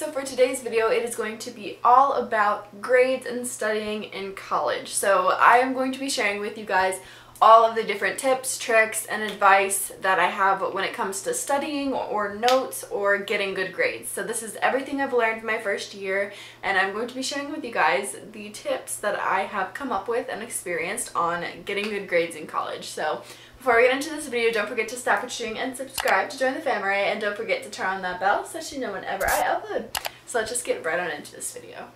so for today's video, it is going to be all about grades and studying in college. So I am going to be sharing with you guys all of the different tips, tricks, and advice that I have when it comes to studying or notes or getting good grades. So this is everything I've learned my first year, and I'm going to be sharing with you guys the tips that I have come up with and experienced on getting good grades in college. So before we get into this video, don't forget to stop what you're doing and subscribe to join the family, and don't forget to turn on that bell so that you know whenever I upload. So let's just get right on into this video.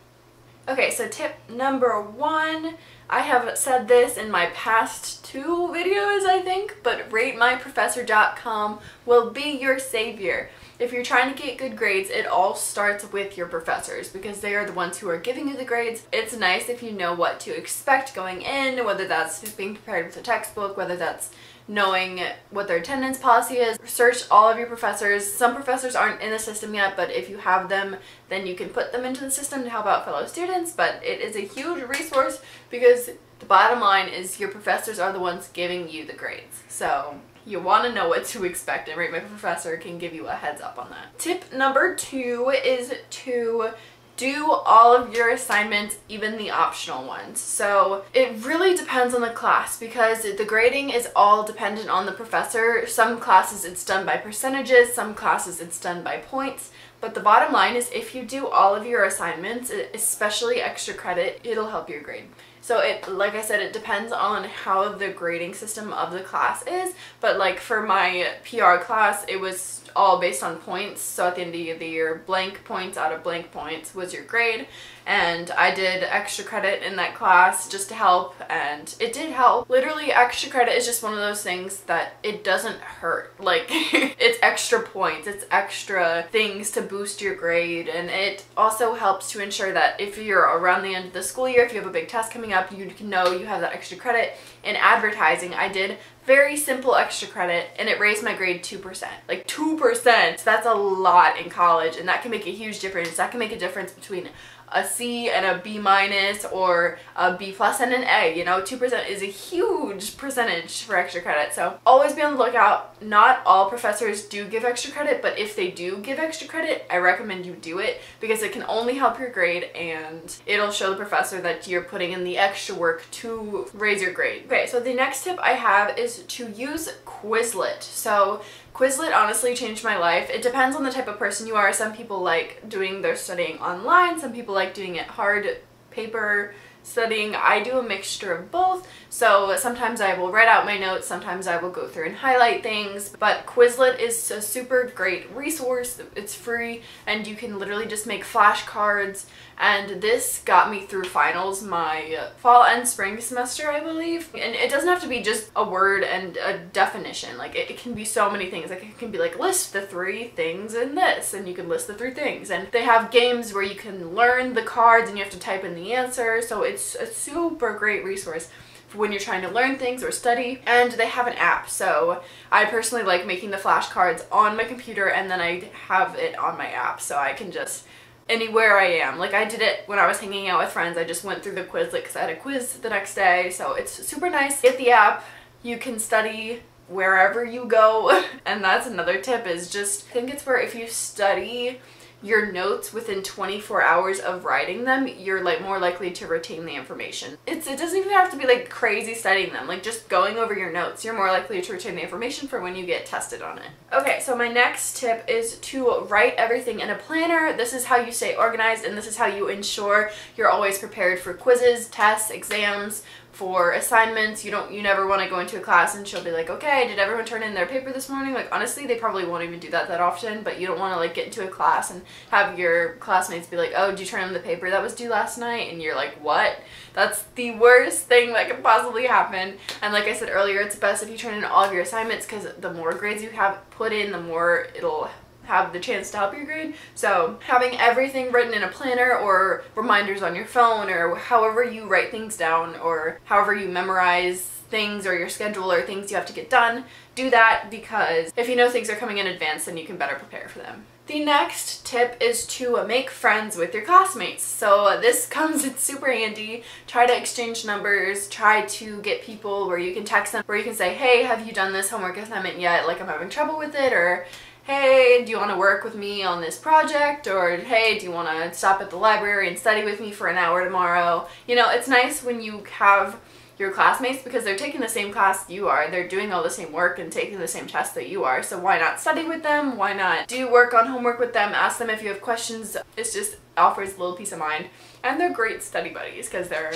Okay, so tip number one, I have said this in my past two videos, I think, but ratemyprofessor.com will be your savior. If you're trying to get good grades, it all starts with your professors because they are the ones who are giving you the grades. It's nice if you know what to expect going in, whether that's being prepared with a textbook, whether that's knowing what their attendance policy is. Research all of your professors. Some professors aren't in the system yet, but if you have them, then you can put them into the system to help out fellow students. But it is a huge resource because the bottom line is your professors are the ones giving you the grades. So you want to know what to expect, and Rate My Professor can give you a heads up on that. Tip number two is to do all of your assignments, even the optional ones. So it really depends on the class because the grading is all dependent on the professor. Some classes it's done by percentages, some classes it's done by points. But the bottom line is if you do all of your assignments, especially extra credit, it'll help your grade. So like I said, it depends on how the grading system of the class is, but like for my PR class, it was all based on points. So at the end of the year, blank points out of blank points was your grade, and I did extra credit in that class just to help, and it did help. Literally, extra credit is just one of those things that it doesn't hurt. Like, it's extra points, it's extra things to boost your grade, and it also helps to ensure that if you're around the end of the school year, if you have a big test coming up, you can know you have that extra credit. In advertising, I did very simple extra credit and it raised my grade 2%. Like 2%, that's a lot in college, and that can make a huge difference. That can make a difference between a C and a B minus or a B plus and an A. You know, 2% is a huge percentage for extra credit. So always be on the lookout. Not all professors do give extra credit, but if they do give extra credit, I recommend you do it because it can only help your grade and it'll show the professor that you're putting in the extra work to raise your grade. Okay, so the next tip I have is to use Quizlet. So Quizlet honestly changed my life. It depends on the type of person you are. Some people like doing their studying online, some people like doing it hard paper studying. I do a mixture of both, so sometimes I will write out my notes, sometimes I will go through and highlight things, but Quizlet is a super great resource. It's free and you can literally just make flashcards, and this got me through finals my fall and spring semester, I believe. And it doesn't have to be just a word and a definition. Like it can be so many things. Like it can be like, list the 3 things in this, and you can list the 3 things, and they have games where you can learn the cards and you have to type in the answer. So it's a super great resource for when you're trying to learn things or study. And they have an app, so I personally like making the flashcards on my computer and then I have it on my app so I can just anywhere I am. Like I did it when I was hanging out with friends. I just went through the Quizlet because I had a quiz the next day, so it's super nice. Get the app, you can study wherever you go. And that's another tip, is just, I think it's for if you study your notes within 24 hours of writing them, you're like more likely to retain the information. It doesn't even have to be like crazy studying them, like just going over your notes, you're more likely to retain the information for when you get tested on it. Okay, so my next tip is to write everything in a planner. This is how you stay organized, and this is how you ensure you're always prepared for quizzes, tests, exams, for assignments. You never want to go into a class and she'll be like, okay, did everyone turn in their paper this morning? Like honestly, they probably won't even do that often, but you don't want to like get into a class and have your classmates be like, oh, did you turn in the paper that was due last night? And you're like, what? That's the worst thing that could possibly happen. And like I said earlier, it's best if you turn in all of your assignments because the more grades you have put in, the more it'll have the chance to help your grade. So having everything written in a planner or reminders on your phone or however you write things down or however you memorize things or your schedule or things you have to get done, do that, because if you know things are coming in advance, then you can better prepare for them. The next tip is to make friends with your classmates. So this comes in super handy. Try to exchange numbers, try to get people where you can text them, where you can say, hey, have you done this homework assignment yet? Like I'm having trouble with it, or hey, do you want to work with me on this project? Or hey, do you want to stop at the library and study with me for an hour tomorrow? You know, it's nice when you have your classmates because they're taking the same class you are. They're doing all the same work and taking the same tests that you are. So why not study with them? Why not do work on homework with them? Ask them if you have questions. It's just offers a little peace of mind. And they're great study buddies because they're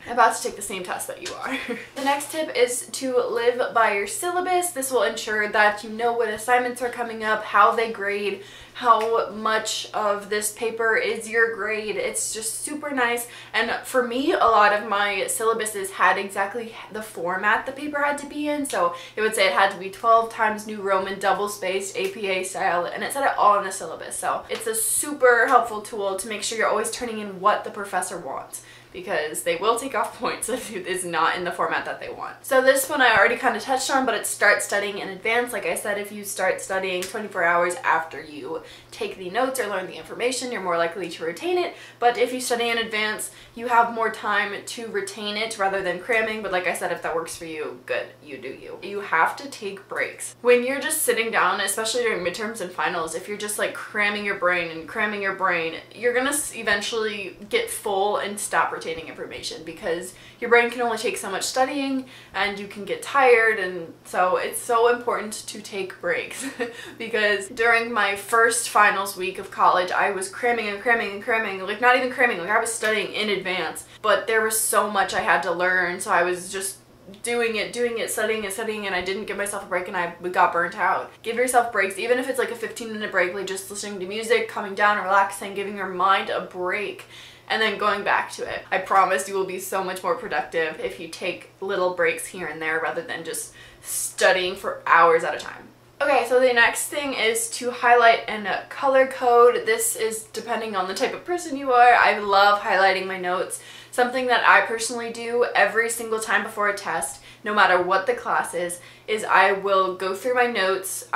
about to take the same test that you are. The next tip is to live by your syllabus. This will ensure that you know what assignments are coming up, how they grade, how much of this paper is your grade. It's just super nice. And for me, a lot of my syllabuses had exactly the format the paper had to be in. So it would say it had to be 12 times New Roman, double-spaced, APA style, and it said it all in the syllabus. So it's a super helpful tool to make sure you're always turning in what the professor wants, because they will take off points if it is not in the format that they want. So this one I already kind of touched on, but it's start studying in advance. Like I said, if you start studying 24 hours after you take the notes or learn the information, you're more likely to retain it. But if you study in advance, you have more time to retain it rather than cramming. But like I said, if that works for you, good, you do you. You have to take breaks. When you're just sitting down, especially during midterms and finals, if you're just like cramming your brain, you're gonna eventually get full and stop retaining information because your brain can only take so much studying and you can get tired. And so it's so important to take breaks because during my first finals week of college, I was cramming, like not even cramming, like I was studying in advance, but there was so much I had to learn. So I was just doing it, studying, and I didn't give myself a break and I got burnt out. Give yourself breaks, even if it's like a 15-minute break, like just listening to music, coming down, relaxing, giving your mind a break, and then going back to it. I promise you will be so much more productive if you take little breaks here and there rather than just studying for hours at a time. Okay, so the next thing is to highlight and color code. This is depending on the type of person you are. I love highlighting my notes. Something that I personally do every single time before a test, no matter what the class is I will go through my notes.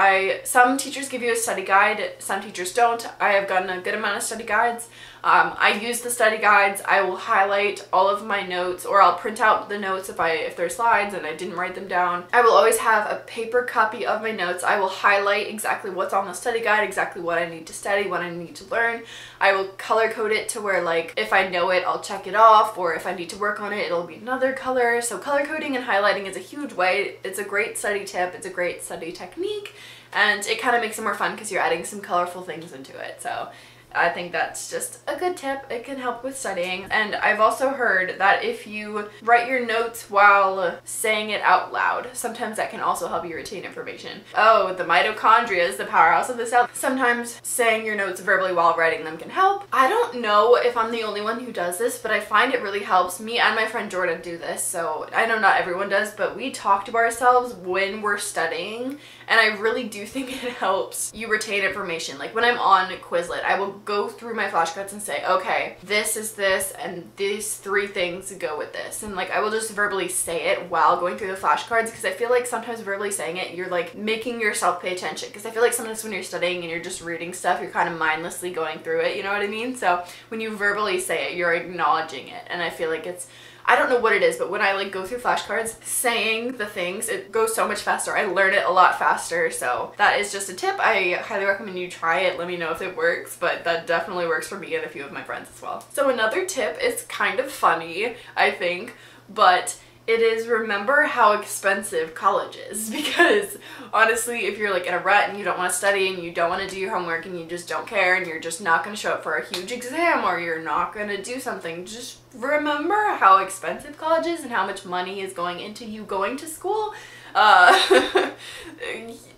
Some teachers give you a study guide, some teachers don't. I have gotten a good amount of study guides. I use the study guides. I will highlight all of my notes, or I'll print out the notes if they're slides and I didn't write them down. I will always have a paper copy of my notes. I will highlight exactly what's on the study guide, exactly what I need to study, what I need to learn. I will color code it to where, like, if I know it, I'll check it off, or if I need to work on it, it'll be another color. So color coding and highlighting is a huge way. It's a great study tip, it's a great study technique, and it kind of makes it more fun because you're adding some colorful things into it. So I think that's just a good tip. It can help with studying. And I've also heard that if you write your notes while saying it out loud, sometimes that can also help you retain information. Oh, the mitochondria is the powerhouse of the cell. Sometimes saying your notes verbally while writing them can help. I don't know if I'm the only one who does this, but I find it really helps. Me and my friend Jordan do this, so I know not everyone does, but we talk to ourselves when we're studying, and I really do think it helps you retain information. Like when I'm on Quizlet, I will go through my flashcards and say, okay, this is this and these 3 things go with this, and like I will just verbally say it while going through the flashcards, because I feel like sometimes verbally saying it, you're like making yourself pay attention, because I feel like sometimes when you're studying and you're just reading stuff, you're kind of mindlessly going through it, you know what I mean? So when you verbally say it, you're acknowledging it, and I feel like I don't know what it is, but when I like go through flashcards, saying the things, it goes so much faster. I learn it a lot faster. So that is just a tip. I highly recommend you try it. Let me know if it works, but that definitely works for me and a few of my friends as well. So another tip is kind of funny, I think, but it is remember how expensive college is, because honestly, if you're like in a rut and you don't want to study and you don't want to do your homework and you just don't care and you're just not going to show up for a huge exam, or you're not going to do something, just remember how expensive college is and how much money is going into you going to school. I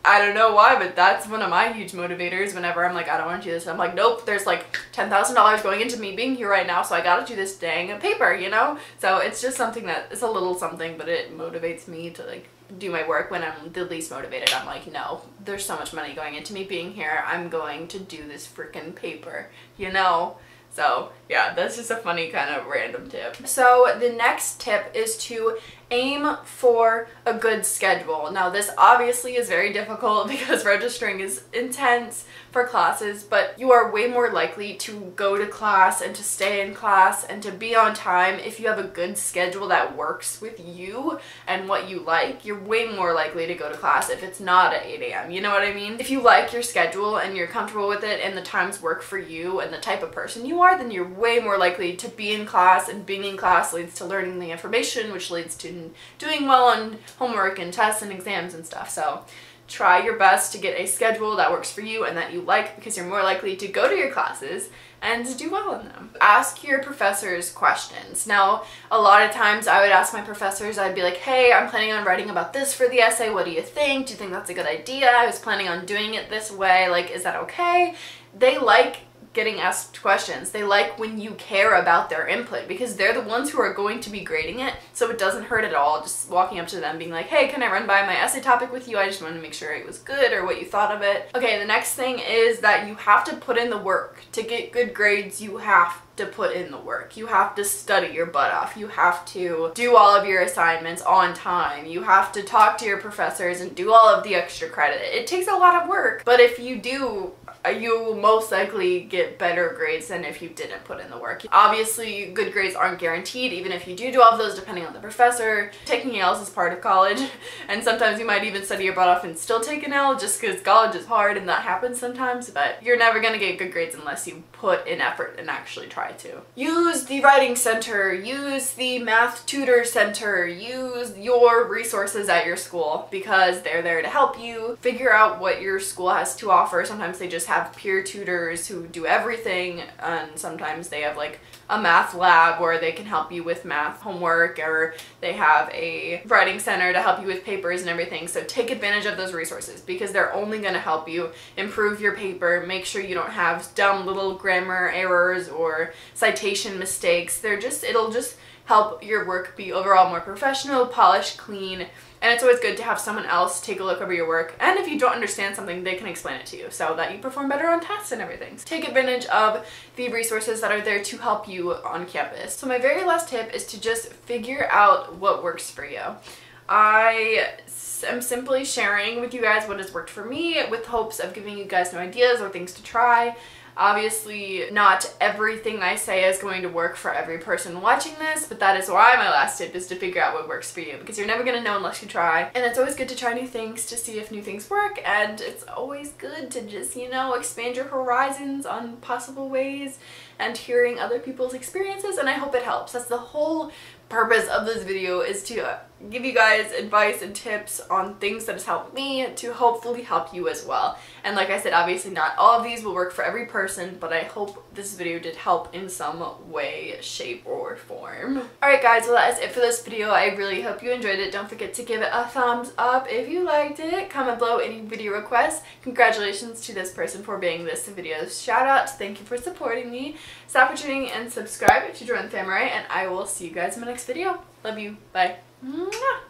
don't know why, but that's one of my huge motivators. Whenever I'm like, I don't want to do this, I'm like, nope, there's like $10,000 going into me being here right now, so I gotta do this dang paper, you know? So it's just something that, it's a little something, but it motivates me to like do my work. When I'm the least motivated, I'm like, no, there's so much money going into me being here, I'm going to do this freaking paper, you know? So yeah, that's just a funny kind of random tip. So the next tip is to Aim for a good schedule. Now this obviously is very difficult because registering is intense for classes, but you are way more likely to go to class and to stay in class and to be on time if you have a good schedule that works with you and what you like. You're way more likely to go to class if it's not at 8 a.m. You know what I mean? If you like your schedule and you're comfortable with it and the times work for you and the type of person you are, then you're way more likely to be in class, and being in class leads to learning the information, which leads to doing well on homework and tests and exams and stuff. So try your best to get a schedule that works for you and that you like, because you're more likely to go to your classes and do well in them. Ask your professors questions. Now, a lot of times I would ask my professors, I'd be like, hey, I'm planning on writing about this for the essay. What do you think? Do you think that's a good idea? I was planning on doing it this way. Like, is that okay? They like getting asked questions. They like when you care about their input, because they're the ones who are going to be grading it, so it doesn't hurt at all just walking up to them being like, hey, can I run by my essay topic with you? I just wanted to make sure it was good or what you thought of it. Okay, the next thing is that you have to put in the work. To get good grades, you have to put in the work. You have to study your butt off. You have to do all of your assignments on time. You have to talk to your professors and do all of the extra credit. It takes a lot of work, but if you do, you will most likely get better grades than if you didn't put in the work. Obviously, good grades aren't guaranteed, even if you do all of those, depending on the professor. Taking L's is part of college, and sometimes you might even study your butt off and still take an L just because college is hard and that happens sometimes, but you're never gonna get good grades unless you put in effort and actually try to. Use the writing center, use the math tutor center, use your resources at your school, because they're there to help you figure out what your school has to offer. Sometimes they just have peer tutors who do everything, and sometimes they have like a math lab where they can help you with math homework, or they have a writing center to help you with papers and everything. So take advantage of those resources, because they're only going to help you improve your paper, make sure you don't have dumb little grammar errors or citation mistakes. It'll just help your work be overall more professional, polished, clean, and it's always good to have someone else take a look over your work, and if you don't understand something, they can explain it to you so that you perform better on tests and everything. So take advantage of the resources that are there to help you on campus. So my very last tip is to just figure out what works for you. I am simply sharing with you guys what has worked for me, with hopes of giving you guys new ideas or things to try. Obviously, not everything I say is going to work for every person watching this, but that is why my last tip is to figure out what works for you, because you're never going to know unless you try. And it's always good to try new things to see if new things work, and it's always good to just, you know, expand your horizons on possible ways and hearing other people's experiences, and I hope it helps. That's the whole purpose of this video, is to give you guys advice and tips on things that has helped me to hopefully help you as well. And like I said, obviously not all of these will work for every person, but I hope this video did help in some way, shape, or form. Alright guys, well that is it for this video. I really hope you enjoyed it. Don't forget to give it a thumbs up if you liked it. Comment below any video requests. Congratulations to this person for being this video's shout out. Thank you for supporting me. Stop watching and subscribe if you joined the family, and I will see you guys in my next video. Love you. Bye. Mwah.